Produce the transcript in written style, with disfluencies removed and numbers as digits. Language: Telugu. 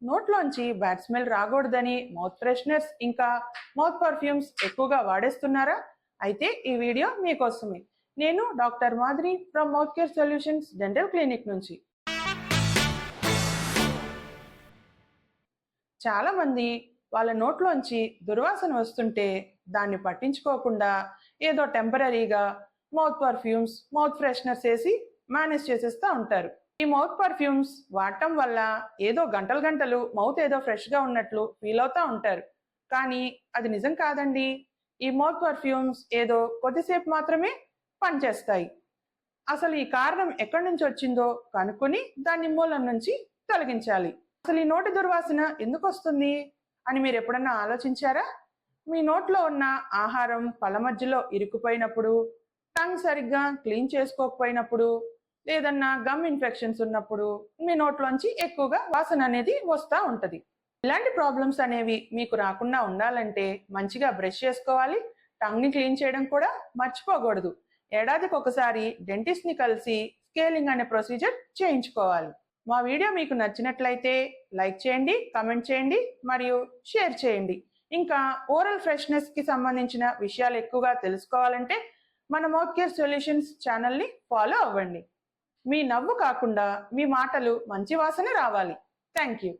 నోట్లోంచి బ్యాడ్ స్మెల్ రాకూడదని మౌత్ ఫ్రెషనర్స్ ఇంకా మౌత్ పర్ఫ్యూమ్స్ ఎక్కువగా వాడేస్తున్నారా? అయితే ఈ వీడియో మీకోసమే. నేను doctor Madhuri from mouth care solutions dental clinic నుంచి. చాలా మంది వాళ్ళ నోట్లోంచి దుర్వాసన వస్తుంటే దాన్ని పట్టించుకోకుండా ఏదో టెంపరీగా మౌత్ పర్ఫ్యూమ్స్ మౌత్ ఫ్రెషనర్స్ వేసి మేనేజ్ చేసేస్తూ ఉంటారు. ఈ మౌత్ పర్ఫ్యూమ్స్ వాడటం వల్ల ఏదో గంటలు గంటలు మౌత్ ఏదో ఫ్రెష్గా ఉన్నట్లు ఫీల్ అవుతూ ఉంటారు. కానీ అది నిజం కాదండి. ఈ మౌత్ పర్ఫ్యూమ్స్ ఏదో కొద్దిసేపు మాత్రమే పనిచేస్తాయి. అసలు ఈ కారణం ఎక్కడి నుంచి వచ్చిందో కనుక్కొని దాన్ని మూలం నుంచి తొలగించాలి. అసలు ఈ నోటి దుర్వాసన ఎందుకు వస్తుంది అని మీరు ఎప్పుడన్నా ఆలోచించారా? మీ నోట్లో ఉన్న ఆహారం పళ్ళ మధ్యలో ఇరుక్కుపోయినప్పుడు, టంగ్ సరిగ్గా క్లీన్ చేసుకోకపోయినప్పుడు, లేదన్నా గమ్ ఇన్ఫెక్షన్స్ ఉన్నప్పుడు మీ నోట్లోంచి ఎక్కువగా వాసన అనేది వస్తూ ఉంటుంది. ఇలాంటి ప్రాబ్లమ్స్ అనేవి మీకు రాకుండా ఉండాలంటే మంచిగా బ్రష్ చేసుకోవాలి. టంగ్ని క్లీన్ చేయడం కూడా మర్చిపోకూడదు. ఏడాదికి ఒకసారి డెంటిస్ట్ని కలిసి స్కేలింగ్ అనే ప్రొసీజర్ చేయించుకోవాలి. మా వీడియో మీకు నచ్చినట్లయితే లైక్ చేయండి, కమెంట్ చేయండి మరియు షేర్ చేయండి. ఇంకా ఓరల్ ఫ్రెష్నెస్కి సంబంధించిన విషయాలు ఎక్కువగా తెలుసుకోవాలంటే మన మౌత్ కేర్ సొల్యూషన్స్ ఛానల్ని ఫాలో అవ్వండి. మీ నవ్వు కాకుండా మీ మాటలు మంచి వాసన రావాలి. Thank you.